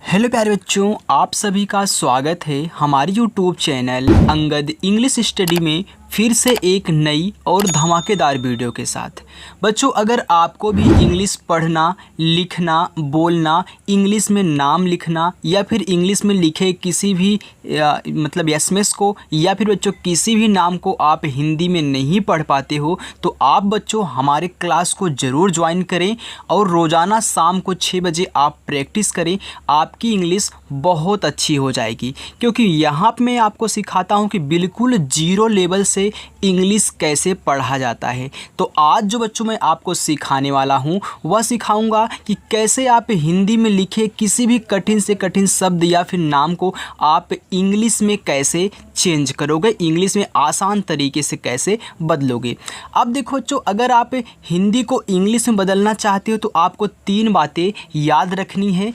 Hello प्यारे बच्चों, आप सभी का स्वागत है हमारी YouTube channel Angad English study में फिर से एक नई और धमाकेदार वीडियो के साथ। बच्चों, अगर आपको भी इंग्लिश पढ़ना, लिखना, बोलना, इंग्लिश में नाम लिखना या फिर इंग्लिश में लिखे किसी भी मतलब एसएमएस को या फिर बच्चों किसी भी नाम को आप हिंदी में नहीं पढ़ पाते हो तो आप बच्चों हमारे क्लास को ज़रूर ज्वाइन करें और रोज़ाना शाम को 6 बजे आप प्रैक्टिस करें। आपकी इंग्लिश बहुत अच्छी हो जाएगी, क्योंकि यहाँ पे मैं आपको सिखाता हूँ कि बिल्कुल जीरो लेवल से इंग्लिश कैसे पढ़ा जाता है। तो आज जो बच्चों मैं आपको सिखाने वाला हूँ वह सिखाऊंगा कि कैसे आप हिंदी में लिखे किसी भी कठिन से कठिन शब्द या फिर नाम को आप इंग्लिश में कैसे चेंज करोगे, इंग्लिश में आसान तरीके से कैसे बदलोगे। अब देखो बच्चों, अगर आप हिंदी को इंग्लिश में बदलना चाहते हो तो आपको 3 बातें याद रखनी है।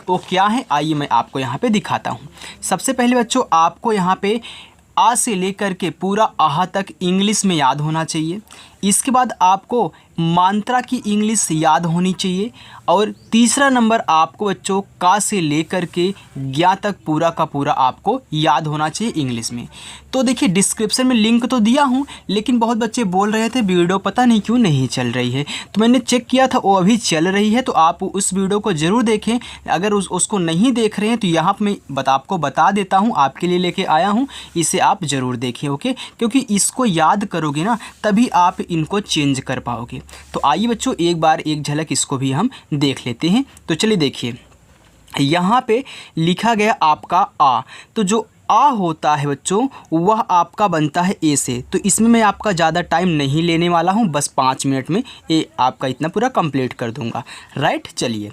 वो क्या है, आइए मैं आपको यहाँ पे दिखाता हूँ। सबसे पहले बच्चों, आपको यहाँ पे आ से लेकर के पूरा आहा तक इंग्लिश में याद होना चाहिए। इसके बाद आपको मात्रा की इंग्लिश याद होनी चाहिए और तीसरा नंबर आपको बच्चों का से लेकर के ज्ञा तक पूरा का पूरा आपको याद होना चाहिए इंग्लिश में। तो देखिए, डिस्क्रिप्शन में लिंक तो दिया हूँ, लेकिन बहुत बच्चे बोल रहे थे वीडियो पता नहीं क्यों नहीं चल रही है, तो मैंने चेक किया था वो अभी चल रही है। तो आप उस वीडियो को ज़रूर देखें। अगर उसको नहीं देख रहे हैं तो यहाँ पर मैं आपको बता देता हूँ, आपके लिए लेके आया हूँ, इसे आप ज़रूर देखें, ओके। क्योंकि इसको याद करोगे ना तभी आप इनको चेंज कर पाओगे। तो आइए बच्चों, एक बार एक झलक इसको भी हम देख लेते हैं। तो चलिए देखिए, यहाँ पे लिखा गया आपका आ। तो जो आ होता है बच्चों वह आपका बनता है ए से। तो इसमें मैं आपका ज़्यादा टाइम नहीं लेने वाला हूँ, बस 5 मिनट में ये आपका इतना पूरा कंप्लीट कर दूँगा, राइट। चलिए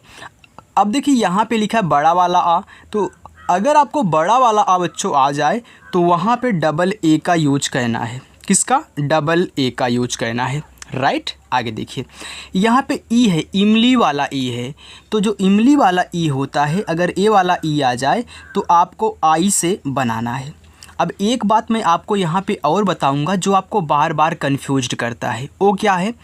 अब देखिए, यहाँ पे लिखा है बड़ा वाला आ। तो अगर आपको बड़ा वाला आ बच्चों आ जाए तो वहाँ पे डबल ए का यूज करना है। किसका? डबल ए का यूज करना है, राइट। आगे देखिए, यहाँ पे ई है, इमली वाला ई है। तो जो इमली वाला ई होता है, अगर ए वाला ई आ जाए तो आपको आई से बनाना है। अब एक बात मैं आपको यहाँ पे और बताऊँगा जो आपको बार बार कन्फ्यूज्ड करता है। वो क्या है,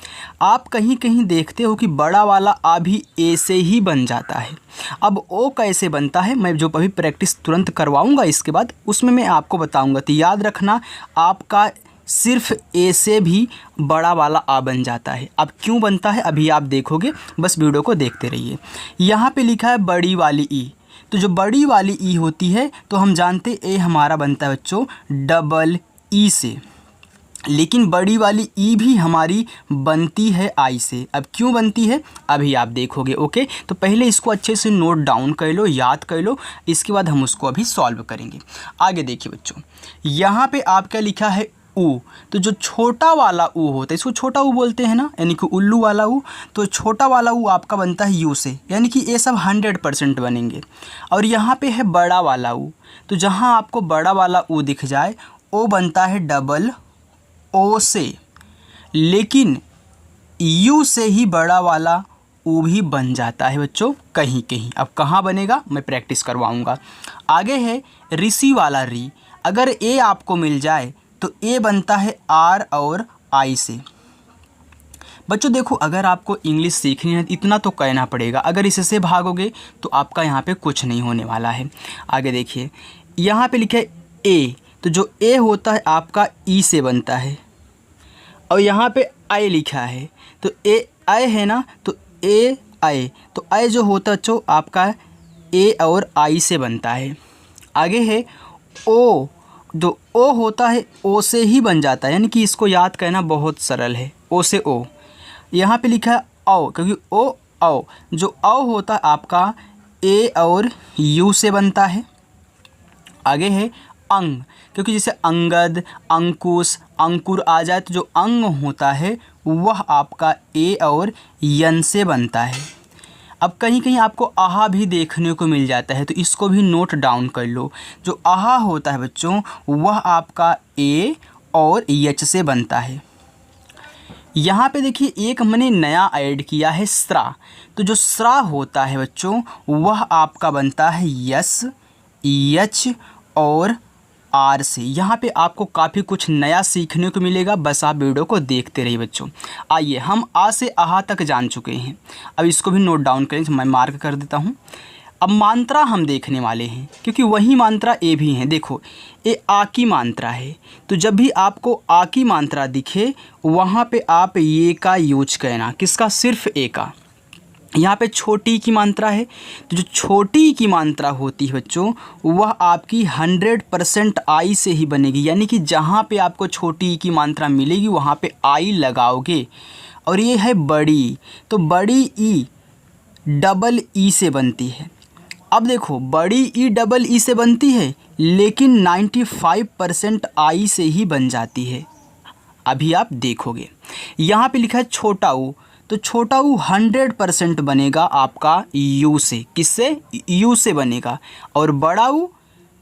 आप कहीं कहीं देखते हो कि बड़ा वाला आ भी ए से ही बन जाता है। अब ओ कैसे बनता है, मैं जो अभी प्रैक्टिस तुरंत करवाऊँगा इसके बाद उसमें मैं आपको बताऊँगा। तो याद रखना, आपका सिर्फ ए से भी बड़ा वाला आ बन जाता है। अब क्यों बनता है अभी आप देखोगे, बस वीडियो को देखते रहिए। यहाँ पे लिखा है बड़ी वाली ई। तो जो बड़ी वाली ई होती है तो हम जानते ए हमारा बनता है बच्चों डबल ई से, लेकिन बड़ी वाली ई भी हमारी बनती है आई से। अब क्यों बनती है अभी आप देखोगे, ओके। तो पहले इसको अच्छे से नोट डाउन कर लो, याद कर लो, इसके बाद हम उसको अभी सॉल्व करेंगे। आगे देखिए बच्चों, यहाँ पे आपका लिखा है ऊ। तो जो छोटा वाला ऊ होता है, इसको छोटा ऊ बोलते हैं ना, यानी कि उल्लू वाला ऊ। तो छोटा वाला ऊ आपका बनता है यू से, यानी कि ये सब 100% बनेंगे। और यहाँ पे है बड़ा वाला ऊ। तो जहाँ आपको बड़ा वाला ऊ दिख जाए वो बनता है डबल ओ से, लेकिन यू से ही बड़ा वाला ऊ भी बन जाता है बच्चों कहीं कहीं। अब कहाँ बनेगा मैं प्रैक्टिस करवाऊँगा। आगे है ऋषि वाला री। अगर ए आपको मिल जाए तो ए बनता है आर और आई से। बच्चों देखो, अगर आपको इंग्लिश सीखनी है इतना तो कहना पड़ेगा, अगर इससे भागोगे तो आपका यहाँ पे कुछ नहीं होने वाला है। आगे देखिए, यहाँ पे लिखा है ए। तो जो ए होता है आपका ई से बनता है, और यहाँ पे आई लिखा है तो ए आई है ना, तो ए आई। तो आई जो होता है बच्चों आपका ए और आई से बनता है। आगे है ओ। जो ओ होता है ओ से ही बन जाता है, यानी कि इसको याद करना बहुत सरल है, ओ से ओ। यहाँ पे लिखा है औ, क्योंकि ओ औ। जो औ होता है आपका ए और यू से बनता है। आगे है अंग, क्योंकि जैसे अंगद, अंकुश, अंकुर आ जाए तो जो अंग होता है वह आपका ए और यन से बनता है। अब कहीं कहीं आपको आहा भी देखने को मिल जाता है, तो इसको भी नोट डाउन कर लो। जो आहा होता है बच्चों वह आपका ए और एच से बनता है। यहाँ पे देखिए, एक मैंने नया ऐड किया है स्रा। तो जो स्रा होता है बच्चों वह आपका बनता है यस, एच और आर से। यहाँ पे आपको काफ़ी कुछ नया सीखने को मिलेगा, बस आप वीडियो को देखते रहिए बच्चों। आइए, हम आ से आहा तक जान चुके हैं, अब इसको भी नोट डाउन करें, मैं मार्क कर देता हूँ। अब मात्रा हम देखने वाले हैं क्योंकि वही मात्रा ए भी हैं। देखो ए आ की मात्रा है, तो जब भी आपको आ की मात्रा दिखे वहाँ पे आप ये का यूज करना। किसका? सिर्फ ए का। यहाँ पे छोटी की मात्रा है, तो जो छोटी की मात्रा होती है बच्चों वह आपकी 100% आई से ही बनेगी। यानी कि जहाँ पे आपको छोटी की मात्रा मिलेगी वहाँ पे आई लगाओगे। और ये है बड़ी, तो बड़ी ई डबल ई से बनती है। अब देखो बड़ी ई डबल ई से बनती है लेकिन 95% आई से ही बन जाती है। अभी आप देखोगे यहाँ पे लिखा है छोटा ऊ, तो छोटा ऊ 100% बनेगा आपका यू से। किससे? यू से बनेगा। और बड़ा ऊ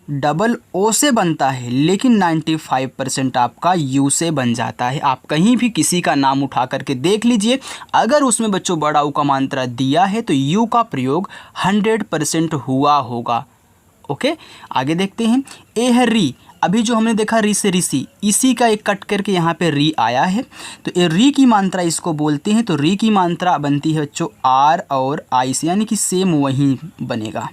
डबल ओ से बनता है लेकिन 95% आपका यू से बन जाता है। आप कहीं भी किसी का नाम उठा करके देख लीजिए, अगर उसमें बच्चों बड़ा ऊ का मात्रा दिया है तो यू का प्रयोग 100% हुआ होगा। ओके, आगे देखते हैं। ए है री। अभी जो हमने देखा री से ऋषि, इसी का एक कट करके यहाँ पे री आया है, तो ये री की मात्रा इसको बोलते हैं। तो री की मात्रा बनती है बच्चों आर और आई से, यानी कि सेम वही बनेगा।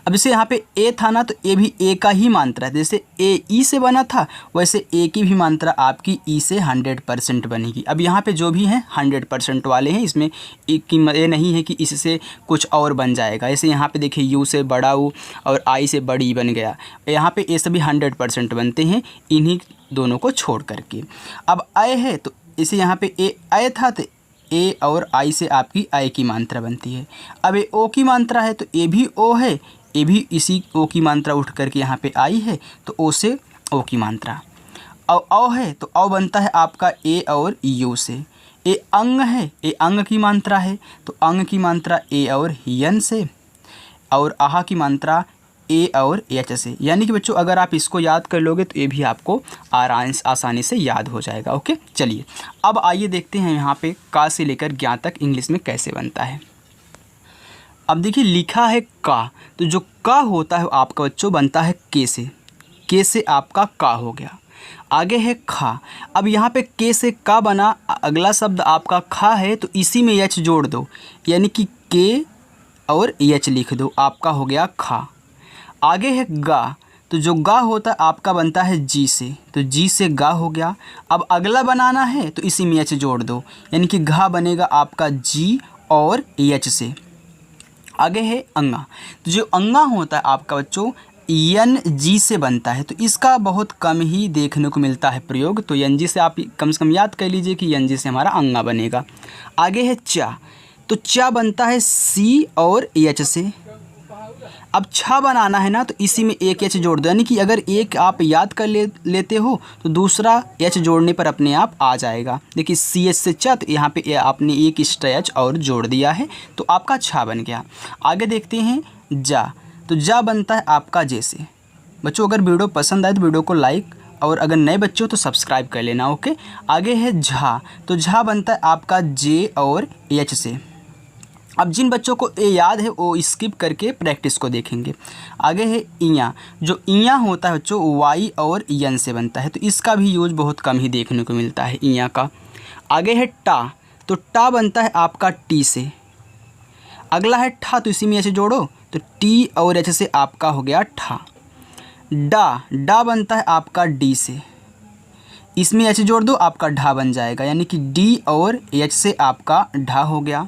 अब जैसे यहाँ पे ए था ना, तो ए भी ए का ही मात्रा है। जैसे ए ई से बना था वैसे ए की भी मात्रा आपकी ई से 100% बनेगी। अब यहाँ पे जो भी हैं 100% वाले हैं, इसमें ये नहीं है कि इससे कुछ और बन जाएगा। जैसे यहाँ पे देखिए यू से बड़ा ऊ और आई से बड़ी बन गया। यहाँ पे ये सभी 100% बनते हैं इन्हीं दोनों को छोड़ करके। अब आय है, तो इसे यहाँ पे ए आय था तो ए और आई से आपकी आई की मात्रा बनती है। अब ए ओ की मात्रा है तो ए भी ओ है, ए भी इसी ओ की मात्रा उठ करके यहाँ पे आई है, तो ओ से ओ की मात्रा। और औ है तो औ बनता है आपका ए और यू से। ए अंग है, ए अंग की मात्रा है, तो अंग की मात्रा ए और यन से। और आहा की मात्रा ए और एच से। यानी कि बच्चों अगर आप इसको याद कर लोगे तो ये भी आपको आसानी से याद हो जाएगा। ओके, चलिए अब आइए देखते हैं यहाँ पे का से लेकर ज्ञा तक इंग्लिश में कैसे बनता है। अब देखिए लिखा है का, तो जो का होता है आपका बच्चों बनता है के से। के से आपका का हो गया। आगे है खा। अब यहाँ पे के से का बना, अगला शब्द आपका खा है तो इसी में एच जोड़ दो, यानी कि के और एच लिख दो, आपका हो गया खा। आगे है गा, तो जो गा होता है आपका बनता है जी से, तो जी से गा हो गया। अब अगला बनाना है तो इसी में एच जोड़ दो, यानी कि घा बनेगा आपका जी और एच से। आगे है अंगा, तो जो अंगा होता है आपका बच्चों एन जी से बनता है, तो इसका बहुत कम ही देखने को मिलता है प्रयोग। तो एन जी से आप कम से कम याद कर लीजिए कि एन जी से हमारा अंगा बनेगा। आगे है चा, तो चा बनता है सी और एच से। अब छा बनाना है ना, तो इसी में एक एच जोड़ दो, यानी कि अगर एक आप याद कर लेते हो तो दूसरा एच जोड़ने पर अपने आप आ जाएगा। देखिए सी एच से चा, तो यहाँ पे आपने एक एक्स्ट्रा एच और जोड़ दिया है, तो आपका छा बन गया। आगे देखते हैं जा, तो जा बनता है आपका जे से। बच्चों अगर वीडियो पसंद आए तो वीडियो को लाइक, और अगर नए बच्चे हो तो सब्सक्राइब कर लेना। ओके, आगे है झा, तो झा बनता है आपका जे और एच से। अब जिन बच्चों को ये याद है वो स्किप करके प्रैक्टिस को देखेंगे। आगे है इया, जो इया होता है बच्चों वाई और यन से बनता है, तो इसका भी यूज बहुत कम ही देखने को मिलता है इया का। आगे है टा, तो टा बनता है आपका टी से। अगला है ठा, तो इसी में ऐसे जोड़ो, तो टी और एच से आपका हो गया ठा। डा, डा बनता है आपका डी से, इसमें एच जोड़ दो, आपका ढा बन जाएगा, यानी कि डी और एच से आपका ढा हो गया।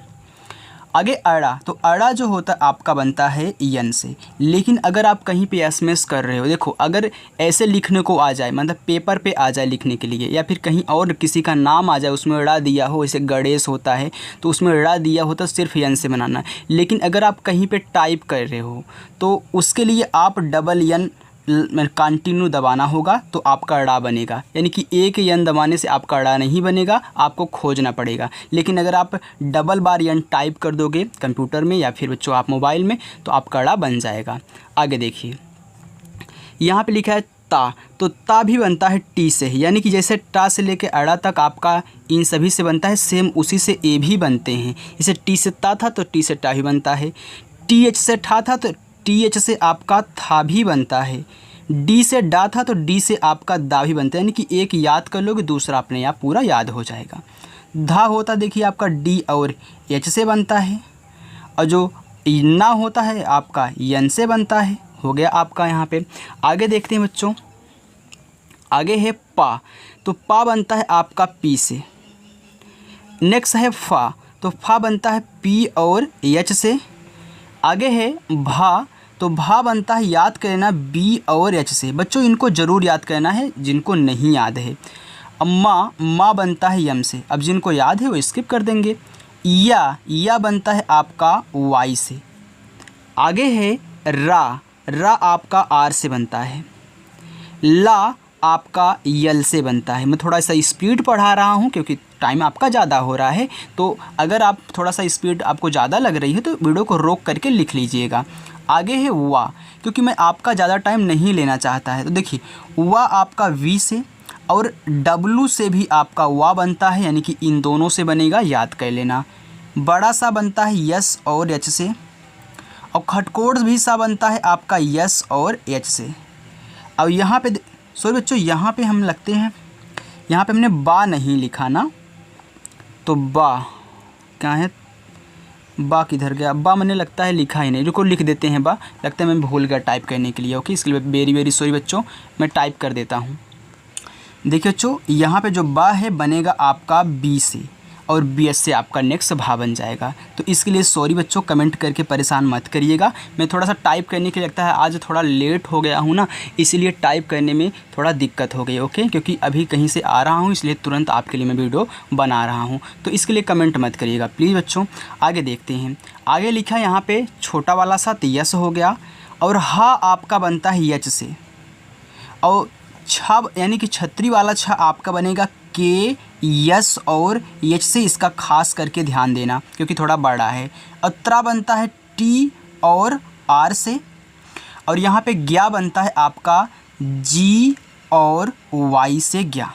आगे अड़ा, तो अड़ा जो होता है आपका बनता है यन से। लेकिन अगर आप कहीं पे एसएमएस कर रहे हो, देखो अगर ऐसे लिखने को आ जाए, मतलब पेपर पे आ जाए लिखने के लिए, या फिर कहीं और किसी का नाम आ जाए उसमें अड़ा दिया हो, जैसे गणेश होता है तो उसमें अड़ा दिया होता है, सिर्फ यन से बनाना। लेकिन अगर आप कहीं पे टाइप कर रहे हो तो उसके लिए आप डबल यन कंटिन्यू दबाना होगा, तो आपका अड़ा बनेगा। यानी कि एक यन दबाने से आपका अड़ा नहीं बनेगा, आपको खोजना पड़ेगा। लेकिन अगर आप डबल बार यन टाइप कर दोगे कंप्यूटर में या फिर बच्चों आप मोबाइल में, तो आपका अड़ा बन जाएगा। आगे देखिए यहाँ पे लिखा है ता, तो ता भी बनता है टी से, यानी कि जैसे टा से लेके अड़ा तक आपका इन सभी से बनता है, सेम उसी से ए भी बनते हैं। जैसे टी से ता था तो टी से टा ही बनता है। टी एच से ठा था तो टी एच से आपका था भी बनता है। डी से डा था तो डी से आपका दा भी बनता है, यानी कि एक याद कर लोगे दूसरा अपने आप पूरा याद हो जाएगा। धा होता देखिए आपका डी और एच से बनता है, और जो ना होता है आपका यन से बनता है, हो गया आपका यहाँ पे। आगे देखते हैं बच्चों, आगे है पा, तो पा बनता है आपका पी से। नेक्स्ट है फा, तो फा बनता है पी और एच से। आगे है भा, तो भा बनता है, याद करना, बी और एच से। बच्चों इनको ज़रूर याद करना है जिनको नहीं याद है। अब माँ बनता है यम से, अब जिनको याद है वो स्किप कर देंगे। या बनता है आपका वाई से। आगे है रा आपका आर से बनता है। ला आपका यल से बनता है। मैं थोड़ा सा स्पीड पढ़ा रहा हूँ क्योंकि टाइम आपका ज़्यादा हो रहा है, तो अगर आप थोड़ा सा स्पीड आपको ज़्यादा लग रही है तो वीडियो को रोक करके लिख लीजिएगा। आगे है वा, क्योंकि मैं आपका ज़्यादा टाइम नहीं लेना चाहता है, तो देखिए वा आपका वी से और डब्लू से भी आपका वा बनता है, यानी कि इन दोनों से बनेगा, याद कर लेना। बड़ा सा बनता है यस और एच से, और खटकोड़ भी सा बनता है आपका यस और एच से। अब यहाँ पे सॉरी बच्चों, यहाँ पे हम लगते हैं, यहाँ पे हमने बा नहीं लिखा ना, तो बा क्या है, बा किधर गया, बा मैंने लगता है लिखा ही नहीं, रुको लिख देते हैं बा, लगता है मैं भूल गया टाइप करने के लिए। ओके, इसके लिए वेरी सॉरी बच्चों, मैं टाइप कर देता हूँ। देखिए बच्चों, यहाँ पे जो बा है बनेगा आपका बी से, और बी एस से आपका नेक्स्ट भा बन जाएगा। तो इसके लिए सॉरी बच्चों, कमेंट करके परेशान मत करिएगा। मैं थोड़ा सा टाइप करने के लिए लगता है आज थोड़ा लेट हो गया हूँ ना, इसीलिए टाइप करने में थोड़ा दिक्कत हो गई। ओके, क्योंकि अभी कहीं से आ रहा हूँ, इसलिए तुरंत आपके लिए मैं वीडियो बना रहा हूँ, तो इसके लिए कमेंट मत करिएगा प्लीज़ बच्चों। आगे देखते हैं, आगे लिखा है यहाँ पर छोटा वाला सा यस हो गया, और हा आपका बनता है यच से, और छ यानी कि छतरी वाला छ आपका बनेगा के, यस और एच से। इसका खास करके ध्यान देना क्योंकि थोड़ा बड़ा है। अत्रा बनता है टी और आर से, और यहाँ पे ज्ञा बनता है आपका जी और वाई से, ज्ञा।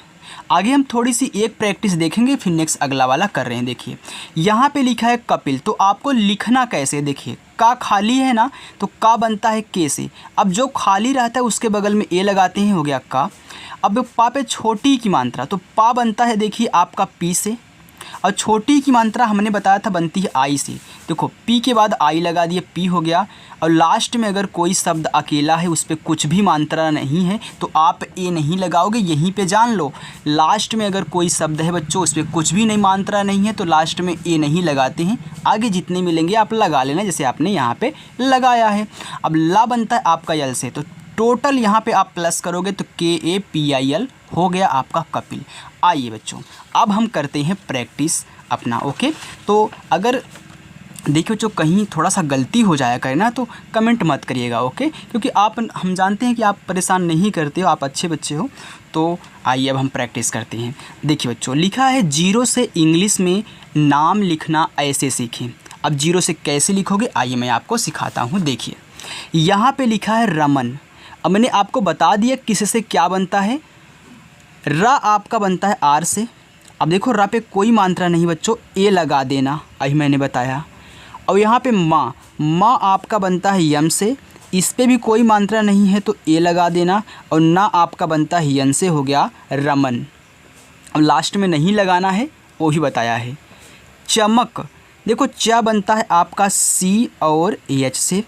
आगे हम थोड़ी सी एक प्रैक्टिस देखेंगे, फिर नेक्स्ट अगला वाला कर रहे हैं। देखिए यहाँ पे लिखा है कपिल, तो आपको लिखना कैसे, देखिए का खाली है ना, तो का बनता है के से। अब जो खाली रहता है उसके बगल में ए लगाते हैं, हो गया का। अब पा पे छोटी की मात्रा, तो पा बनता है देखिए आपका पी से, और छोटी की मात्रा हमने बताया था बनती है आई से। देखो पी के बाद आई लगा दिए, पी हो गया। और लास्ट में अगर कोई शब्द अकेला है, उस पर कुछ भी मात्रा नहीं है, तो आप ए नहीं लगाओगे, यहीं पे जान लो। लास्ट में अगर कोई शब्द है बच्चों, उस पर कुछ भी नहीं मात्रा नहीं है, तो लास्ट में ए नहीं लगाते हैं। आगे जितने मिलेंगे आप लगा लेना, जैसे आपने यहाँ पे लगाया है। अब ला बनता है आपका यल से, तो टोटल यहाँ पे आप प्लस करोगे तो KAPIL हो गया आपका कपिल। आइए बच्चों, अब हम करते हैं प्रैक्टिस अपना। ओके, तो अगर देखिए बच्चों कहीं थोड़ा सा गलती हो जाया करे ना, तो कमेंट मत करिएगा। ओके, क्योंकि हम जानते हैं कि आप परेशान नहीं करते हो, आप अच्छे बच्चे हो। तो आइए अब हम प्रैक्टिस करते हैं। देखिए बच्चों, लिखा है 0 से इंग्लिश में नाम लिखना ऐसे सीखें। अब 0 से कैसे लिखोगे, आइए मैं आपको सिखाता हूँ। देखिए यहाँ पे लिखा है रमन। अब मैंने आपको बता दिया किस से क्या बनता है, रा आपका बनता है आर से। अब देखो रा पे कोई मात्रा नहीं बच्चों, ए लगा देना, अभी मैंने बताया। और यहाँ पे माँ आपका बनता है यम से, इस पे भी कोई मात्रा नहीं है तो ए लगा देना। और ना आपका बनता है यन से, हो गया रमन। अब लास्ट में नहीं लगाना है, वो ही बताया है। चमक, देखो च बनता है आपका सी और एच से,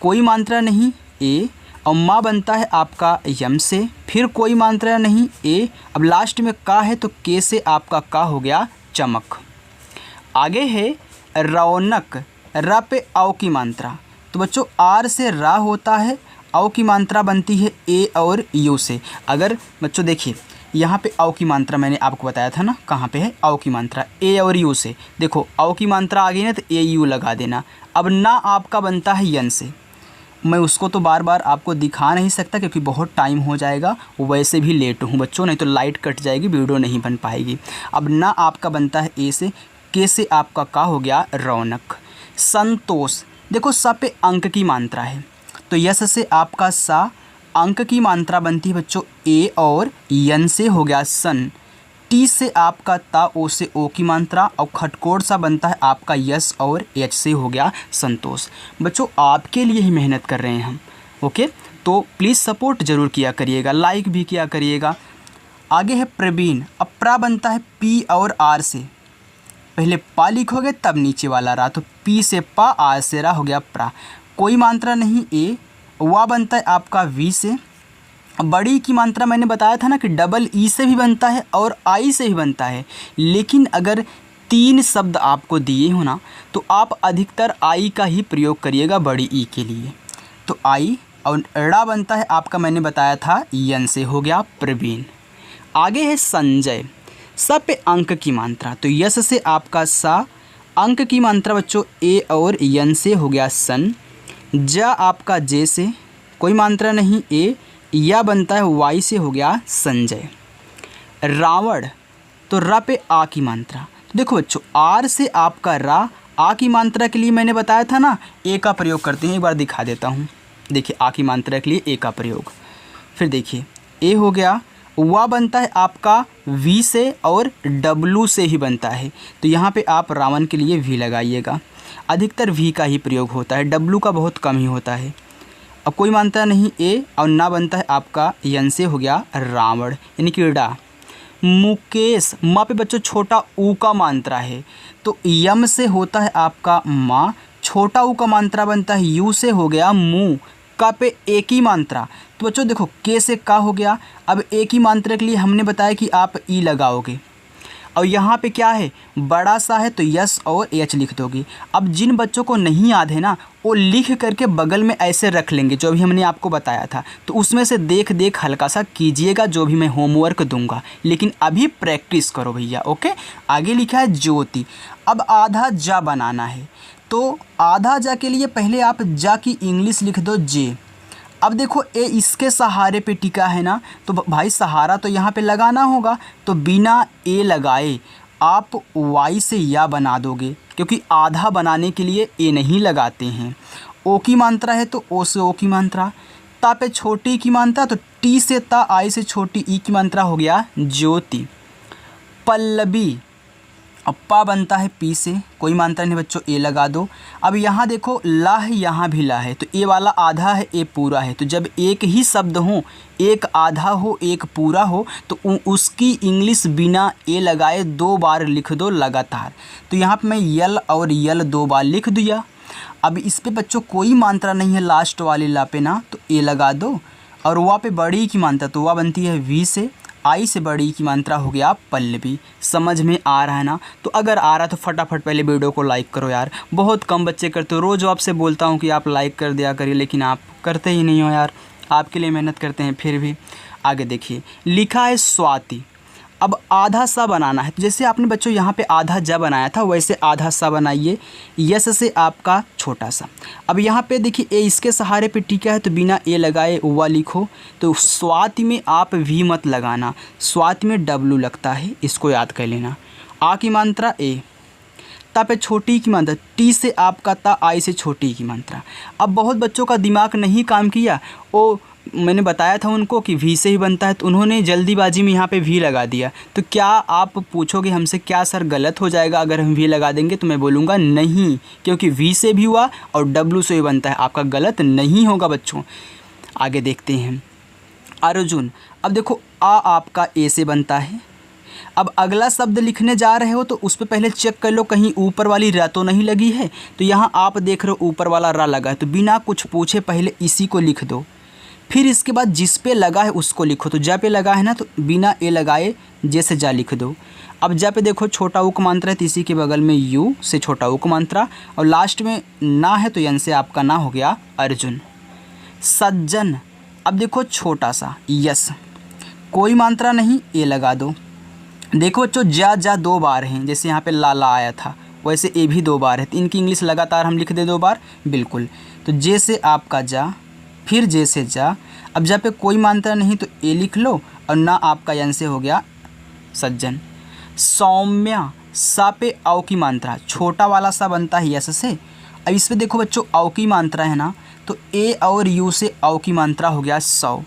कोई मात्रा नहीं, ए। और माँ बनता है आपका यम से, फिर कोई मात्रा नहीं, ए। अब लास्ट में का है तो के से आपका का हो गया चमक। आगे है रौनक, र पे औ की मात्रा, तो बच्चों आर से रा होता है, औ की मात्रा बनती है ए और यू से। अगर बच्चों देखिए यहाँ पे औ की मात्रा मैंने आपको बताया था ना, कहाँ पे है औ की मात्रा, ए और यू से। देखो औ की मात्रा आ गई ना, तो ए यू लगा देना। अब ना आपका बनता है यन से, मैं उसको तो बार बार आपको दिखा नहीं सकता क्योंकि बहुत टाइम हो जाएगा, वैसे भी लेट हूँ बच्चों, नहीं तो लाइट कट जाएगी, वीडियो नहीं बन पाएगी। अब ना आपका बनता है ए से, के से आपका का हो गया रौनक। संतोष, देखो स पे अंक की मात्रा है, तो यस से आपका सा, अंक की मात्रा बनती है बच्चों ए और यन से, हो गया सन। टी से आपका ता, ओ से ओ की मात्रा, और खटकोड़ सा बनता है आपका यस और एच से, हो गया संतोष। बच्चों आपके लिए ही मेहनत कर रहे हैं हम। ओके, तो प्लीज़ सपोर्ट ज़रूर किया करिएगा, लाइक भी किया करिएगा। आगे है प्रवीण। अब प्रा बनता है पी और आर से, पहले पा लिखोगे तब नीचे वाला रा, तो पी से पा, आ से रा, हो गया प्रा। कोई मात्रा नहीं ए। वा बनता है आपका वी से। बड़ी की मात्रा मैंने बताया था ना कि डबल ई से भी बनता है और आई से भी बनता है, लेकिन अगर 3 शब्द आपको दिए हो ना तो आप अधिकतर आई का ही प्रयोग करिएगा बड़ी ई के लिए। तो आई और ड़ा बनता है आपका, मैंने बताया था यन से, हो गया प्रवीण। आगे है संजय। स पे अंक की मात्रा, तो यस से आपका सा, अंक की मात्रा बच्चों ए और यन से, हो गया सन। ज आपका जे से, कोई मात्रा नहीं ए, या बनता है वाई से, हो गया संजय। रावण, तो र पे आ की मात्रा, तो देखो बच्चों आर से आपका रा, आ की मात्रा के लिए मैंने बताया था ना ए का प्रयोग करते हैं, एक बार दिखा देता हूँ। देखिए आ की मात्रा के लिए ए का प्रयोग, फिर देखिए ए हो गया। वा बनता है आपका वी से और डब्लू से ही बनता है, तो यहाँ पे आप रावण के लिए वी लगाइएगा। अधिकतर वी का ही प्रयोग होता है, डब्लू का बहुत कम ही होता है। अब कोई मात्रा नहीं ए और ना बनता है आपका यन से, हो गया रावण, यानी कि डा। मुकेश, माँ पे बच्चों छोटा ऊ का मात्रा है, तो यम से होता है आपका माँ, छोटा ऊ का मात्रा बनता है यू से, हो गया मुँह। का पे एक ही मात्रा, तो बच्चों देखो के से का हो गया। अब एक ही मात्रा के लिए हमने बताया कि आप ई लगाओगे, और यहाँ पे क्या है बड़ा सा है तो यस और एच लिख दोगे। अब जिन बच्चों को नहीं याद है ना वो लिख करके बगल में ऐसे रख लेंगे जो भी हमने आपको बताया था, तो उसमें से देख देख हल्का सा कीजिएगा जो भी मैं होमवर्क दूंगा, लेकिन अभी प्रैक्टिस करो भैया। ओके, आगे लिखा है ज्योति। अब आधा जा बनाना है, तो आधा जा के लिए पहले आप जा की इंग्लिश लिख दो जे। अब देखो ए इसके सहारे पे टिका है ना, तो भाई सहारा तो यहाँ पे लगाना होगा, तो बिना ए लगाए आप वाई से या बना दोगे, क्योंकि आधा बनाने के लिए ए नहीं लगाते हैं। ओ की मात्रा है तो ओ से ओ की मात्रा, ता पे छोटी की मात्रा, तो टी से ता, आई से छोटी ई की मात्रा, हो गया ज्योति। पल्लवी, अब पा बनता है पी से, कोई मात्रा नहीं बच्चों ए लगा दो। अब यहाँ देखो ला है, यहाँ भी ला है, तो ए वाला आधा है ए पूरा है, तो जब एक ही शब्द हो, एक आधा हो एक पूरा हो, तो उसकी इंग्लिश बिना ए लगाए 2 बार लिख दो लगातार। तो यहाँ पे मैं यल और यल 2 बार लिख दिया। अब इस पे बच्चों कोई मात्रा नहीं है लास्ट वाले ला पे ना, तो ए लगा दो। और वा पे बड़ी की मात्रा, तो वा बनती है वी से, आई से बड़ी की मात्रा, हो गया पल्लवी। समझ में आ रहा है ना? तो अगर आ रहा है तो फटाफट पहले वीडियो को लाइक करो यार, बहुत कम बच्चे करते हो। रोज़ आपसे बोलता हूँ कि आप लाइक कर दिया करिए, लेकिन आप करते ही नहीं हो यार। आपके लिए मेहनत करते हैं फिर भी। आगे देखिए लिखा है स्वाति। अब आधा सा बनाना है, तो जैसे आपने बच्चों यहाँ पे आधा ज बनाया था वैसे आधा सा बनाइए, यस से आपका छोटा सा। अब यहाँ पे देखिए ए इसके सहारे पे टिका है, तो बिना ए लगाए उवा लिखो। तो स्वाति में आप वी मत लगाना, स्वाति में डब्लू लगता है, इसको याद कर लेना। आ की मात्रा ए, ता पे छोटी की मात्रा, टी से आपका ता, आई से छोटी की मात्रा। अब बहुत बच्चों का दिमाग नहीं काम किया, वो मैंने बताया था उनको कि वी से ही बनता है, तो उन्होंने जल्दीबाजी में यहाँ पे वी लगा दिया। तो क्या आप पूछोगे हमसे क्या सर गलत हो जाएगा अगर हम वी लगा देंगे? तो मैं बोलूँगा नहीं, क्योंकि वी से भी हुआ और डब्लू से भी बनता है, आपका गलत नहीं होगा बच्चों। आगे देखते हैं अर्जुन। अब देखो आ आपका ए से बनता है। अब अगला शब्द लिखने जा रहे हो तो उस पर पहले चेक कर लो कहीं ऊपर वाली रा तो नहीं लगी है। तो यहाँ आप देख रहे हो ऊपर वाला रा लगा है, तो बिना कुछ पूछे पहले इसी को लिख दो। फिर इसके बाद जिस पे लगा है उसको लिखो। तो जा पे लगा है ना, तो बिना ए लगाए जैसे जा लिख दो। अब जा पे देखो छोटा ऊ का मात्रा है, तो इसी के बगल में यू से छोटा ऊ का मात्रा, और लास्ट में ना है तो यन से आपका ना, हो गया अर्जुन। सज्जन। अब देखो छोटा सा यस, कोई मात्रा नहीं, ए लगा दो। देखो बच्चों जा 2 बार हैं, जैसे यहाँ पे ला आया था वैसे ए भी 2 बार है, तो इनकी इंग्लिश लगातार हम लिख दे 2 बार, बिल्कुल। तो जे से आपका जा, फिर जे से जा। अब जा पे कोई मात्रा नहीं तो ए लिख लो, और ना आपका यन से, हो गया सज्जन। सौम्या। सा पे औ की मात्रा, छोटा वाला सा बनता है यस से। अब इस पे देखो बच्चों औ की मात्रा है ना, तो ए और यू से औ की मात्रा, हो गया सौ।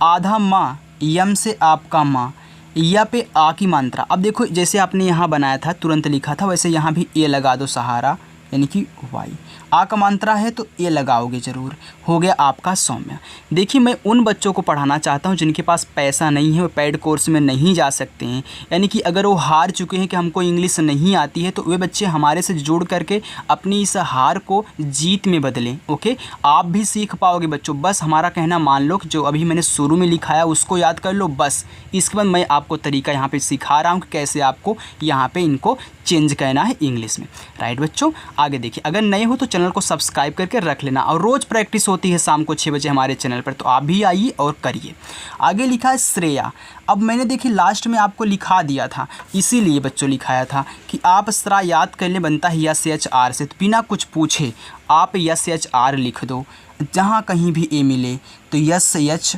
आधा माँ, यम से आपका माँ, या पे आ की मात्रा। अब देखो जैसे आपने यहाँ बनाया था तुरंत लिखा था, वैसे यहाँ भी ए लगा दो सहारा, यानी कि वाई। आ का मात्रा है तो ए लगाओगे ज़रूर। हो गया आपका सौम्या। देखिए मैं उन बच्चों को पढ़ाना चाहता हूँ जिनके पास पैसा नहीं है, वो पेड कोर्स में नहीं जा सकते हैं, यानी कि अगर वो हार चुके हैं कि हमको इंग्लिश नहीं आती है, तो वे बच्चे हमारे से जुड़ करके अपनी इस हार को जीत में बदलें। ओके, आप भी सीख पाओगे बच्चों। बस हमारा कहना मान लो कि जो अभी मैंने शुरू में लिखाया उसको याद कर लो बस। इसके बाद मैं आपको तरीका यहाँ पे सिखा रहा हूँ कि कैसे आपको यहाँ पे इनको चेंज करना है इंग्लिश में। राइट बच्चों, आगे देखिए, अगर नए हो तो चैनल को सब्सक्राइब करके रख लेना, और रोज़ प्रैक्टिस होती है शाम को 6 बजे हमारे चैनल पर, तो आप भी आइए और करिए। आगे लिखा है श्रेया। अब मैंने देखिए लास्ट में आपको लिखा दिया था, इसीलिए बच्चों लिखाया था कि आप श्रा याद कर ले, बनता है यस एच आर से, तो बिना कुछ पूछे आप यस एच आर लिख दो। जहाँ कहीं भी ए मिले तो यस एच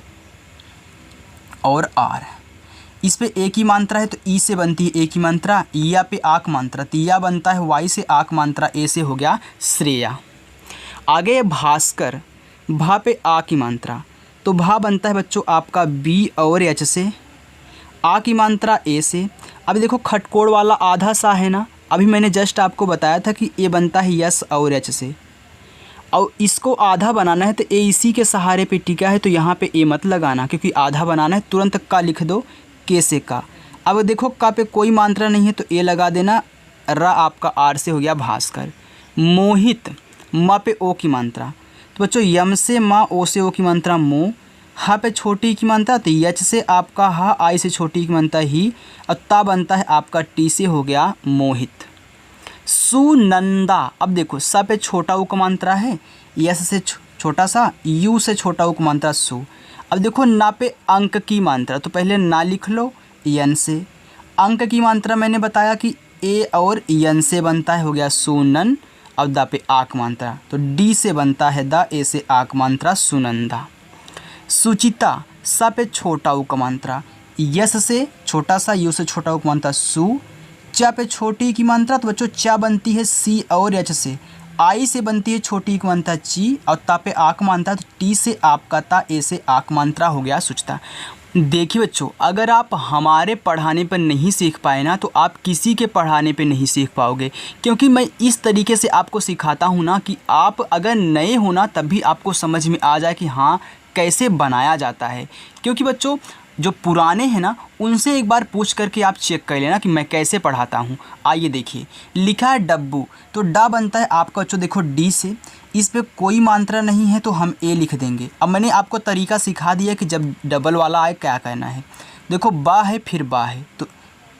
और आर। इस पे ए की मात्रा है तो ई से बनती है ए की मात्रा, या पे आक मात्रा, तो या बनता है वाई से, आक मात्रा ए से, हो गया श्रेया। आगे भास्कर, भा पे आ की मात्रा, तो भा बनता है बच्चों आपका बी और एच से, आ की मात्रा ए से। अब देखो खटकोड़ वाला आधा सा है ना, अभी मैंने जस्ट आपको बताया था कि ए बनता है यस और एच से, और इसको आधा बनाना है तो ए इसी के सहारे पे टिका है, तो यहाँ पे ए मत लगाना, क्योंकि आधा बनाना है। तुरंत का लिख दो, के से का। अब देखो का पे कोई मात्रा नहीं है तो ए लगा देना, रा आपका आर से हो गया भास्कर। मोहित, मा पे ओ की मात्रा, तो बच्चों यम से मा, ओ से ओ की मात्रा मो, हा पे छोटी की मात्रा तो यच से आपका हा, आई से छोटी की मात्रा ही, और ता बनता है आपका टी से, हो गया मोहित। सुनंदा, अब देखो स पे छोटा उ का मात्रा है, यस से छोटा सा, यू से छोटा उ का मात्रा सु। अब देखो ना पे अंक की मात्रा, तो पहले ना लिख लो यन से। अंक की मात्रा मैंने बताया कि ए और यन से बनता है, हो गया सुनन। अब दा पे आक मात्रा, तो डी से बनता है दा, ए से आक मात्रा सुनंदा। सुचिता, स पे छोटा उ का मात्रा, यस से छोटा सा, यू से छोटा उ का मात्रा सु। चा पे छोटी की मात्रा, तो बच्चों चा बनती है सी और एच से, आई से बनती है छोटी की मात्रा ची, और ता पे आक मात्रा, तो टी से आपका ता, ए से आक मात्रा, हो गया सुचता। देखिए बच्चों, अगर आप हमारे पढ़ाने पर नहीं सीख पाए ना, तो आप किसी के पढ़ाने पे नहीं सीख पाओगे, क्योंकि मैं इस तरीके से आपको सिखाता हूँ ना कि आप अगर नए हो ना तब भी आपको समझ में आ जाए कि हाँ कैसे बनाया जाता है। क्योंकि बच्चों जो पुराने हैं ना, उनसे एक बार पूछ करके आप चेक कर लेना कि मैं कैसे पढ़ाता हूँ। आइए देखिए, लिखा है डब्बू, तो डा बनता है आपका बच्चों देखो डी से, इस पे कोई मात्रा नहीं है तो हम ए लिख देंगे। अब मैंने आपको तरीका सिखा दिया कि जब डबल वाला आए क्या कहना है। देखो बा है फिर बा है, तो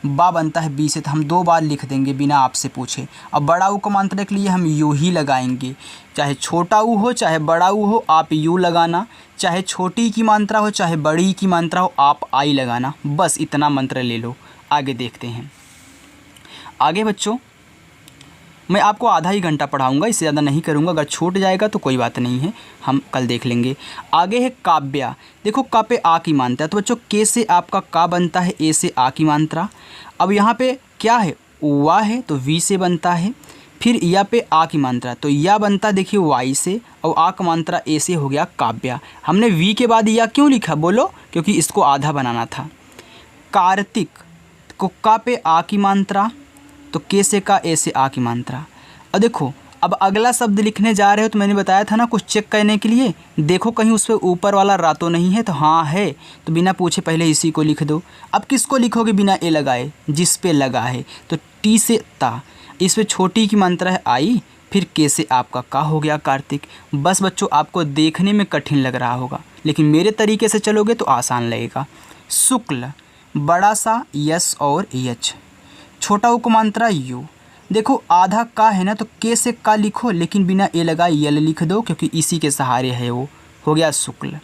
बा बनता है बी से, तो हम 2 बार लिख देंगे बिना आपसे पूछे। अब बड़ा ऊ को मात्रा के लिए हम यू ही लगाएंगे, चाहे छोटा ऊ हो चाहे बड़ा ऊ हो, आप यू लगाना, चाहे छोटी की मात्रा हो चाहे बड़ी की मात्रा हो, आप आई लगाना। बस इतना मंत्र ले लो। आगे देखते हैं। आगे बच्चों मैं आपको आधा ही घंटा पढ़ाऊंगा, इससे ज़्यादा नहीं करूंगा। अगर छूट जाएगा तो कोई बात नहीं है, हम कल देख लेंगे। आगे है काव्या, देखो का पे आ की मात्रा, तो बच्चों के से आपका का बनता है, ए से आ की मात्रा। अब यहाँ पे क्या है, वा है तो वी से बनता है, फिर या पे आ की मात्रा, तो या बनता देखिए वाई से, और आ की मात्रा ए से, हो गया काव्या। हमने वी के बाद या क्यों लिखा बोलो, क्योंकि इसको आधा बनाना था। कार्तिक को का पे आ की मात्रा, तो के से का, ए से आ की मात्रा। अब देखो अब अगला शब्द लिखने जा रहे हो तो मैंने बताया था ना कुछ चेक करने के लिए, देखो कहीं उस पर ऊपर वाला रा तो नहीं है, तो हाँ है, तो बिना पूछे पहले इसी को लिख दो। अब किसको लिखोगे बिना ए लगाए, जिस पे लगा है, तो टी से ता, इस पे छोटी की मात्रा है आई, फिर के से आपका का, हो गया कार्तिक। बस बच्चों आपको देखने में कठिन लग रहा होगा, लेकिन मेरे तरीके से चलोगे तो आसान लगेगा। शुक्ल, बड़ा सा यस और यच, छोटा उ को मात्रा यू। देखो आधा का है ना, तो के से का लिखो, लेकिन बिना ए लगाए यल लिख दो, क्योंकि इसी के सहारे है वो, हो गया शुक्ल।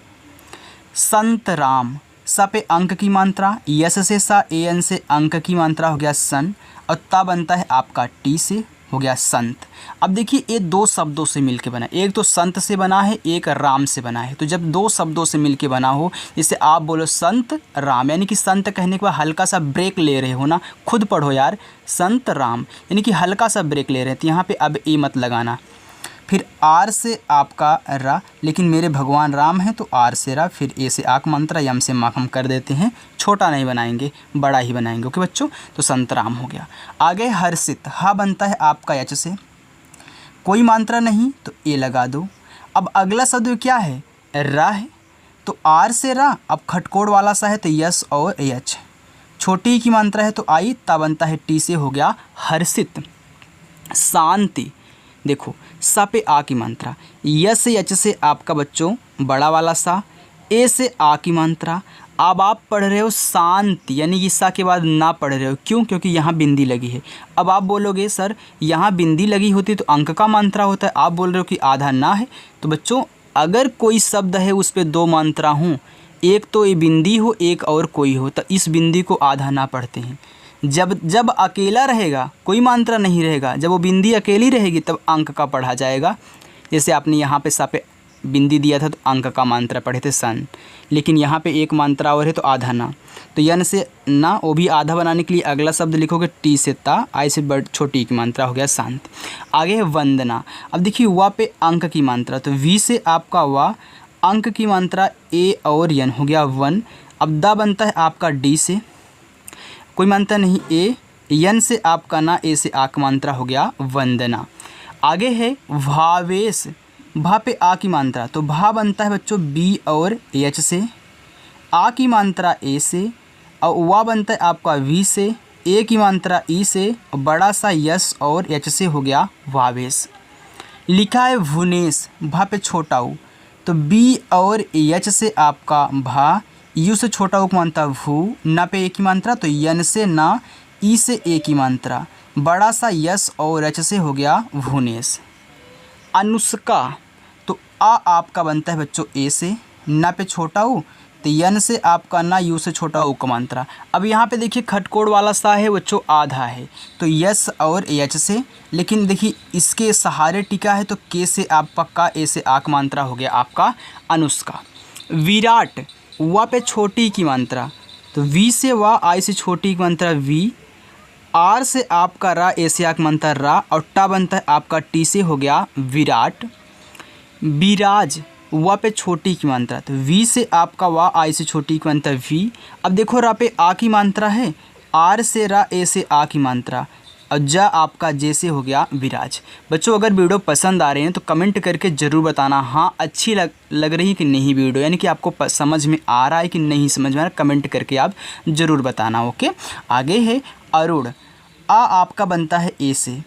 संत राम, स पे अंक की मात्रा, यस से सा, ए एन से अंक की मात्रा, हो गया सन, और ता बनता है आपका टी से, हो गया संत। अब देखिए ये 2 शब्दों से मिलके बना, एक तो संत से बना है, एक राम से बना है। तो जब 2 शब्दों से मिलके बना हो, जैसे आप बोलो संत राम, यानी कि संत कहने के बाद हल्का सा ब्रेक ले रहे हो ना, खुद पढ़ो यार, संत राम यानी कि हल्का सा ब्रेक ले रहे हैं, तो यहाँ पे अब ए मत लगाना। फिर आर से आपका रा, लेकिन मेरे भगवान राम है तो आर से रा, फिर ए से आक मंत्रा, यम से माक हम कर देते हैं, छोटा नहीं बनाएंगे बड़ा ही बनाएंगे। ओके बच्चों, तो संत राम हो गया। आगे हर्षित, हा बनता है आपका एच से, कोई मात्रा नहीं तो ए लगा दो। अब अगला शब्द क्या है, रा है, तो आर से रा। अब खटकोड़ वाला सा है तो यस और एच। छोटी की मात्रा है तो आई, ता बनता है टी से हो गया हर्षित। शांति, देखो सा पे आ की मात्रा, यस से एच से आपका बच्चों बड़ा वाला सा, ए से आ की मात्रा। अब आप पढ़ रहे हो शांति, यानी कि सा के बाद ना पढ़ रहे हो, क्यों? क्योंकि यहाँ बिंदी लगी है। अब आप बोलोगे सर यहाँ बिंदी लगी होती तो अंक का मात्रा होता है, आप बोल रहे हो कि आधा ना है। तो बच्चों अगर कोई शब्द है उस पर दो मात्रा हों, एक तो ये बिंदी हो एक और कोई हो, तो इस बिंदी को आधा ना पढ़ते हैं। जब अकेला रहेगा, कोई मात्रा नहीं रहेगा, जब वो बिंदी अकेली रहेगी तब अंक का पढ़ा जाएगा। जैसे आपने यहाँ पे सा पे बिंदी दिया था तो अंक का मात्रा पढ़े थे सन, लेकिन यहाँ पे एक मात्रा और है तो आधा ना, तो यन से ना वो भी आधा बनाने के लिए अगला शब्द लिखोगे टी से ता, आई से बड़ छोटी की मात्रा हो गया शांति। आगे है वंदना। अब देखिए वा पे अंक की मात्रा, तो वी से आपका वा, अंक की मात्रा ए और यन हो गया वन। अब दा बनता है आपका डी से, कोई मात्रा नहीं ए, यन से आपका ना, ए से आ की मात्रा हो गया वंदना। आगे है भावेश। भा पे आ की मात्रा, तो भा बनता है बच्चों बी और एच से, आ की मात्रा ए से, और वा बनता है आपका वी से, ए की मात्रा ई से, और बड़ा सा यस और एच से हो गया भावेश। लिखा है भुनेश। भा पे छोटा ऊ, तो बी और एच से आपका भा, यू से छोटा ऊ की मात्रा भू, ना पे ए की मात्रा तो यन से ना, ई से ए की मात्रा, बड़ा सा यस और एच से हो गया भुनेश। अनुष्का, तो आ आपका बनता है बच्चों ए से, ना पे छोटा ऊ तो यन से आपका ना, यू से छोटा ऊ का मात्रा। अब यहाँ पे देखिए खटकोड़ वाला सा है बच्चों आधा है, तो यस और एच से, लेकिन देखिए इसके सहारे टिका है तो के से आपका का, ए से आ का मात्रा हो गया आपका अनुष्का। विराट। वा पे छोटी की मात्रा, तो वी से वा, आई से छोटी की मात्रा वी, आर से आपका रा, ए से आ की मात्रा रा, और टा बनता है आपका टी से हो गया विराट। विराज। वा पे छोटी की मात्रा, तो वी से आपका वा, आई से छोटी की मात्रा वी। अब देखो रा पे आ की मात्रा है, आर से रा, ए से आ की मात्रा, और जा आपका जे से हो गया विराज। बच्चों अगर वीडियो पसंद आ रहे हैं तो कमेंट करके ज़रूर बताना, हाँ अच्छी लग रही है कि नहीं वीडियो, यानी कि आपको समझ में आ रहा है कि नहीं समझ में आ रहा, कमेंट करके आप ज़रूर बताना। ओके। आगे है अरुण। आ आपका बनता है ए से,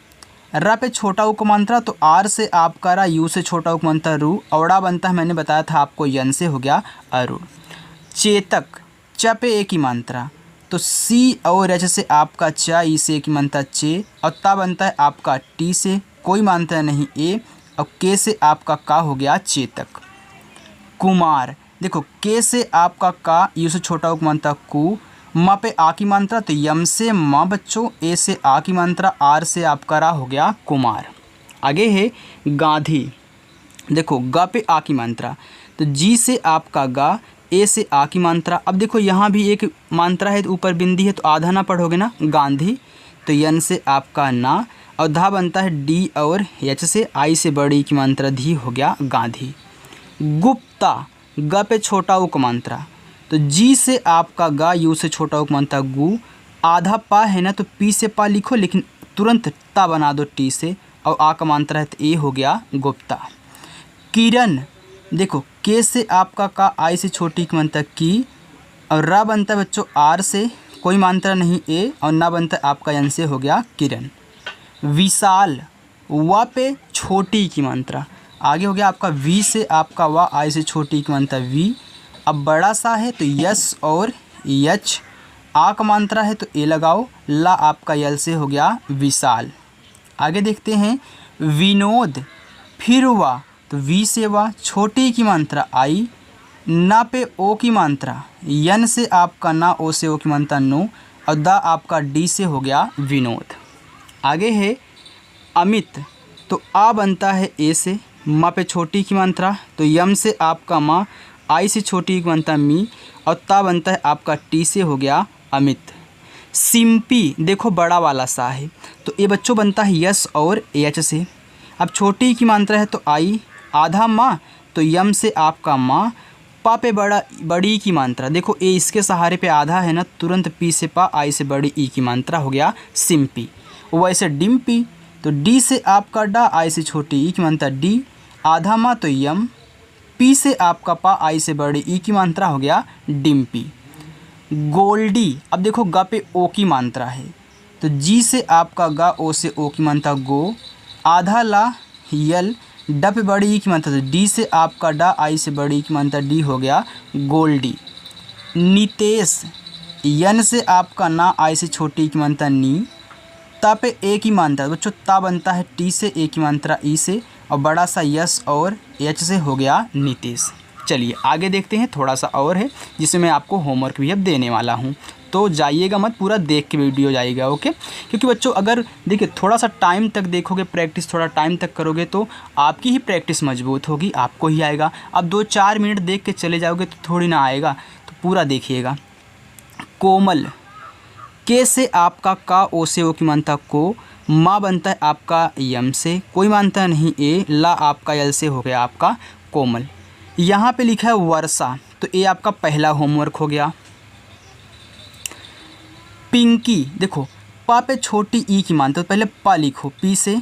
रा पे छोटा ऊ का मात्रा, तो आर से आपका रा, यू से छोटा ऊ का मात्रा रू, औड़ा बनता है मैंने बताया था आपको यन से हो गया अरुण। चेतक। च पे ए की मात्रा, तो सी और एच से आपका चा, ई से की मात्रा चे, और ता बनता है आपका टी से, कोई मात्रा नहीं ए, और के से आपका का हो गया चेतक। कुमार। देखो के से आपका का, यू से छोटा ऊ का मात्रा कु, म पे आ की मात्रा, तो यम से म बच्चों, ए से आ की मात्रा, आर से आपका रा हो गया कुमार। आगे है गांधी। देखो ग पे आ की मात्रा, तो जी से आपका गा, ए से आ की मात्रा। अब देखो यहाँ भी एक मात्रा है तो ऊपर बिंदी है तो आधा ना पढ़ोगे ना, गांधी, तो यन से आपका ना, और धा बनता है डी और एच से, आई से बड़ी की मात्रा धी हो गया गांधी। गुप्ता। ग पे छोटा ऊ का मात्रा, तो जी से आपका गा, यू से छोटा ऊ का मात्रा गु, आधा पा है ना तो पी से पा लिखो, लेकिन तुरंत ता बना दो टी से, और आ का मात्रा है तो ए हो गया गुप्ता। किरण। देखो के से आपका का, आई से छोटी की मात्रा की, और रा बनता है बच्चों आर से, कोई मात्रा नहीं ए, और ना बनता है आपका यन से हो गया किरण। विशाल। वा पे छोटी की मात्रा, आगे हो गया आपका वी से आपका वा, आई से छोटी की मात्रा वी। अब बड़ा सा है तो यस और यच, आ का मात्रा है तो ए लगाओ, ला आपका यल से हो गया विशाल। आगे देखते हैं विनोद। फिर वा, तो वी से वा, छोटी की मात्रा आई, ना पे ओ की मात्रा, यन से आपका ना, ओ से ओ की मात्रा नो, और दा आपका डी से हो गया विनोद। आगे है अमित। तो आ बनता है ए से, मा पे छोटी की मात्रा, तो यम से आपका माँ, आई से छोटी की मात्रा मी, और ता बनता है आपका टी से हो गया अमित। सिंपी। देखो बड़ा वाला सा है, तो ये बच्चों बनता है यस और एच से। अब छोटी की मात्रा है तो आई, आधा माँ, तो यम से आपका माँ, पा पे बड़ी की मात्रा, देखो ए इसके सहारे पे आधा है ना, तुरंत पी से पा, आई से बड़ी ई की मात्रा हो गया सिंपी। वैसे डिम्पी, तो तो डी से आपका डा, आई से छोटी ई की मात्रा डी, आधा माँ तो यम, पी से आपका पा, आई से बड़ी ई की मात्रा हो गया डिम्पी। गोल्डी, अब देखो ग पे ओ की मात्रा है, तो जी से आपका गा, ओ से ओ की मात्रा गो, आधा ला यल, ड पे बड़ी ई की मात्रा, तो डी से आपका डा, आई से बड़ी ई की मात्रा डी हो गया गोल्डी। नितेश, यन से आपका ना, आई से छोटी ई की मात्रा नी, ता पे ए की मात्रा, बच्चों ता बनता है टी से, ए की मात्रा ई से, और बड़ा सा यस और एच से हो गया नितेश। चलिए आगे देखते हैं, थोड़ा सा और है जिसमें मैं आपको होमवर्क भी अब देने वाला हूँ, तो जाइएगा मत, पूरा देख के वीडियो जाइएगा, ओके। क्योंकि बच्चों अगर देखिए थोड़ा सा टाइम तक देखोगे, प्रैक्टिस थोड़ा टाइम तक करोगे तो आपकी ही प्रैक्टिस मजबूत होगी, आपको ही आएगा। अब 2-4 मिनट देख के चले जाओगे तो थोड़ी ना आएगा, तो पूरा देखिएगा। कोमल, के से आपका का, ओ से ओ की मात्रा को, माँ बनता है आपका यम से, कोई मात्रा नहीं ए, ला आपका यल से हो गया आपका कोमल। यहाँ पे लिखा है वर्षा, तो ये आपका पहला होमवर्क हो गया। पिंकी, देखो पा पे छोटी ई की मात्रा, तो पहले पा लिखो, पी से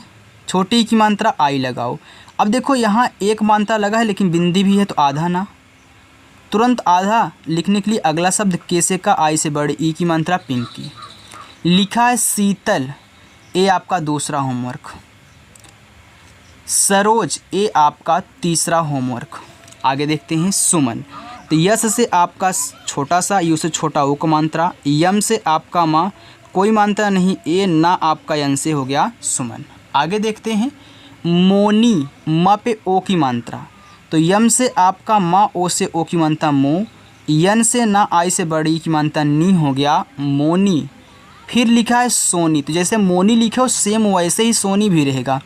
छोटी ई की मात्रा आई लगाओ। अब देखो यहाँ एक मात्रा लगा है लेकिन बिंदी भी है, तो आधा ना, तुरंत आधा लिखने के लिए अगला शब्द के से का, आई से बड़े ई की मात्रा पिंकी। लिखा है शीतल, ए आपका दूसरा होमवर्क। सरोज, ए आपका तीसरा होमवर्क। आगे देखते हैं सुमन, तो यस से आपका छोटा सा, यू से छोटा ओ का मात्रा, यम से आपका माँ, कोई मात्रा नहीं ए, ना आपका यन से हो गया सुमन। आगे देखते हैं मोनी, माँ पे ओ की मात्रा, तो यम से आपका माँ, ओ से ओ की मात्रा मो, यन से ना, आई से बड़ी की मात्रा नी हो गया मोनी। फिर लिखा है सोनी, तो जैसे मोनी लिखे हो सेम वैसे ही सोनी भी रहेगा,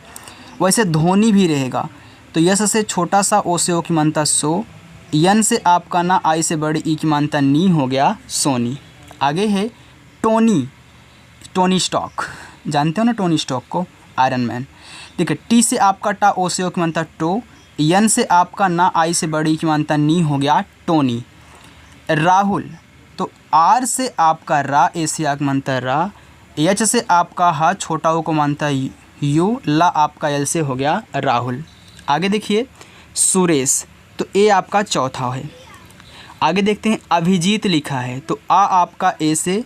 वैसे धोनी भी रहेगा। तो यस से छोटा सा, ओ से ओ की मात्रा सो, यन से आपका ना, आई से बड़ी ई की मात्रा नी हो गया सोनी। आगे है टोनी, टोनी स्टॉक, जानते हो ना टोनी स्टॉक को, आयरन मैन। देखिए टी से आपका टा, ओ से ओ की मात्रा टो, यन से आपका ना, आई से बड़ी की मात्रा नी हो गया टोनी। राहुल, तो आर से आपका रा, ए से आग मानता रा, एच से आपका हा, छोटा ओ को मानता यू, ला आपका एल से हो गया राहुल। आगे देखिए सुरेश, तो ए आपका चौथा है। आगे देखते हैं अभिजीत लिखा है, तो आ आपका ए से,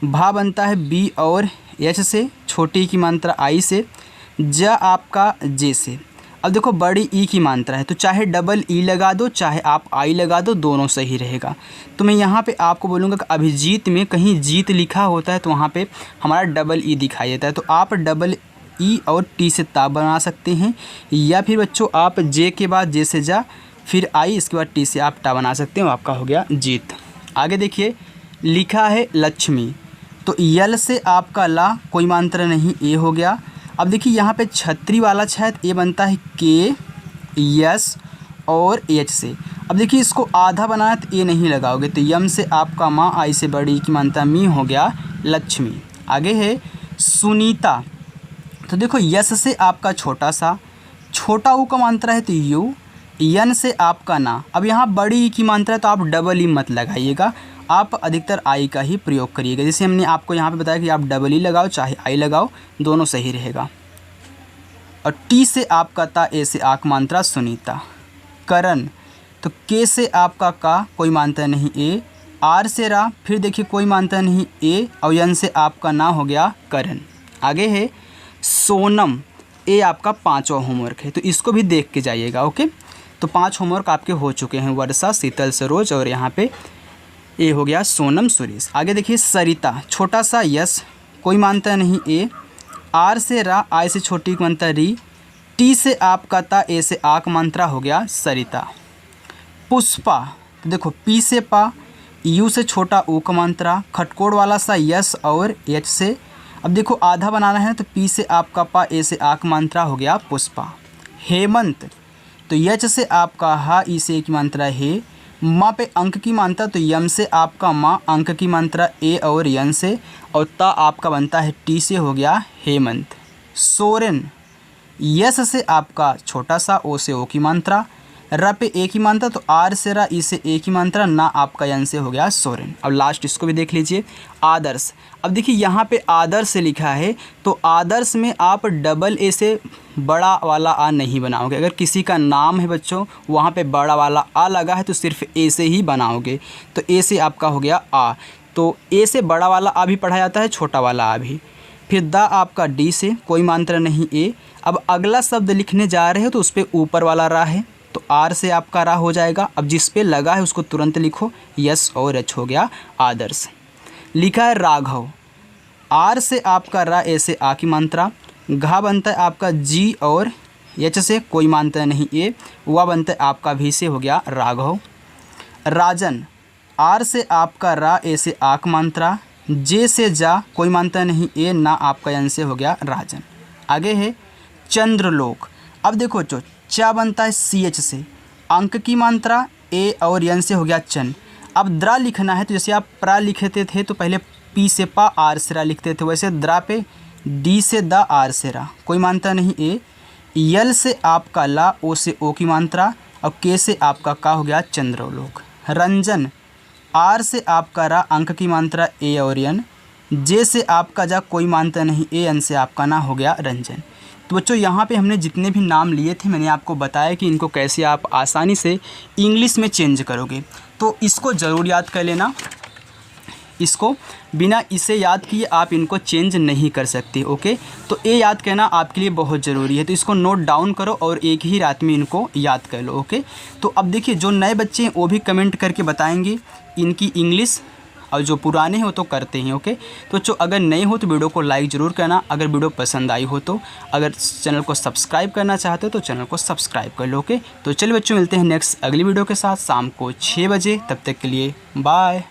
भा बनता है बी और एच से, छोटी की मात्रा आई से, ज आपका जे से। अब देखो बड़ी ई की मात्रा है, तो चाहे डबल ई लगा दो चाहे आप आई लगा दो, दोनों सही रहेगा। तो मैं यहाँ पे आपको बोलूँगा कि अभिजीत में कहीं जीत लिखा होता है तो वहाँ पे हमारा डबल ई दिखाई देता है, तो आप डबल ई और टी से ता बना सकते हैं, या फिर बच्चों आप जे के बाद जे से जा, फिर आई, इसके बाद टी से आप टा बना सकते हैं, आपका हो गया जीत। आगे देखिए लिखा है लक्ष्मी, तो यल से आपका ला, कोई मात्रा नहीं ए हो गया। अब देखिए यहाँ पे छतरी वाला शायद ए बनता है के, यस और एच से। अब देखिए इसको आधा बनाया तो ए नहीं लगाओगे, तो यम से आपका माँ, आई से बड़ी की मात्रा मी हो गया लक्ष्मी। आगे है सुनीता, तो देखो यस से आपका छोटा सा, छोटा ऊ का मात्रा है तो यू, यन से आपका ना। अब यहाँ बड़ी ई की मात्रा है तो आप डबल ई मत लगाइएगा, आप अधिकतर आई का ही प्रयोग करिएगा। जैसे हमने आपको यहाँ पे बताया कि आप डबल ई लगाओ चाहे आई लगाओ, दोनों सही रहेगा। और टी से आपका ता, ए से आक मात्रा सुनीता। करण, तो के से आपका का, कोई मात्रा नहीं ए, आर से रा, फिर देखिए कोई मात्रा नहीं ए, और यन से आपका ना हो गया करण। आगे है सोनम, ए आपका 5वां होमवर्क है, तो इसको भी देख के जाइएगा, ओके। तो 5 होमवर्क आपके हो चुके हैं, वर्षा, शीतल, सरोज, और यहाँ पे ए हो गया सोनम, सुरेश। आगे देखिए सरिता, छोटा सा यस, कोई मात्रा नहीं ए, आर से रा, आई से छोटी मात्रा री, टी से आपका ता, ए से आक मात्रा हो गया सरिता। पुष्पा, तो देखो पी से पा, यू से छोटा ऊ का मात्रा, खटकोड़ वाला सा यस और एच से। अब देखो आधा बनाना है तो पी से आपका पा, ए से आक मात्रा हो गया पुष्पा। हेमंत, तो यच से आपका हा, ई से एक मात्रा है, माँ पे अंक की मात्रा, तो यम से आपका माँ, अंक की मात्रा ए और यन से, और ता आपका बनता है टी से हो गया हेमंत। सोरेन, यस से आपका छोटा सा, ओ से ओ की मात्रा, र पे एक ही मात्रा, तो आर से रा, ई से एक ही मात्रा, ना आपका यन से हो गया सोरेन। अब लास्ट इसको भी देख लीजिए, आदर्श। अब देखिए यहाँ पे आदर्श लिखा है, तो आदर्श में आप डबल ए से बड़ा वाला आ नहीं बनाओगे। अगर किसी का नाम है बच्चों, वहाँ पे बड़ा वाला आ लगा है तो सिर्फ ए से ही बनाओगे। तो ए से आपका हो गया आ, तो ए से बड़ा वाला आ भी पढ़ा जाता है, छोटा वाला आ भी। फिर द आपका डी से, कोई मात्रा नहीं ए। अब अगला शब्द लिखने जा रहे हो तो उस पर ऊपर वाला रा है, तो आर से आपका रा हो जाएगा। अब जिस पे लगा है उसको तुरंत लिखो, यस और एच हो गया आदर्श। लिखा है राघव, आर से आपका रा, ए से आ की मात्रा, घा बनता है आपका जी और एच से, कोई मात्रा नहीं ए, वा बनता है आपका भी से, हो गया राघव। राजन, आर से आपका रा, ए से आक मात्रा, जे से जा, कोई मात्रा नहीं ए, ना आपका यन से, हो गया राजन। आगे है चंद्रलोक। अब देखो जो चा बनता है सी एच से, अंक की मात्रा, ए और यन से, हो गया चन। अब द्रा लिखना है तो जैसे आप प्रा लिखते थे तो पहले पी से पा, आर से रा लिखते थे, वैसे द्रा पे डी से द, आर से रा, कोई मात्रा नहीं ए। यल से आपका ला, ओ से ओ की मात्रा, और के से आपका का, हो गया चंद्रलोक। रंजन, आर से आपका रा, अंक की मात्रा ए और एन, जे से आपका जा, कोई मात्रा नहीं ए, एन से आपका ना, हो गया रंजन। तो बच्चों यहाँ पे हमने जितने भी नाम लिए थे मैंने आपको बताया कि इनको कैसे आप आसानी से इंग्लिश में चेंज करोगे। तो इसको ज़रूर याद कर लेना, इसको बिना इसे याद किए आप इनको चेंज नहीं कर सकते। ओके, तो ये याद करना आपके लिए बहुत ज़रूरी है, तो इसको नोट डाउन करो और एक ही रात में इनको याद कर लो। ओके, तो अब देखिए जो नए बच्चे हैं वो भी कमेंट करके बताएंगे इनकी इंग्लिश, और जो पुराने हैं वो तो करते हैं। ओके, तो जो अगर नए हो तो वीडियो को लाइक ज़रूर करना, अगर वीडियो पसंद आई हो तो, अगर चैनल को सब्सक्राइब करना चाहते हो तो चैनल को सब्सक्राइब कर लो। ओके, तो चलिए बच्चों मिलते हैं नेक्स्ट अगली वीडियो के साथ शाम को 6 बजे, तब तक के लिए बाय।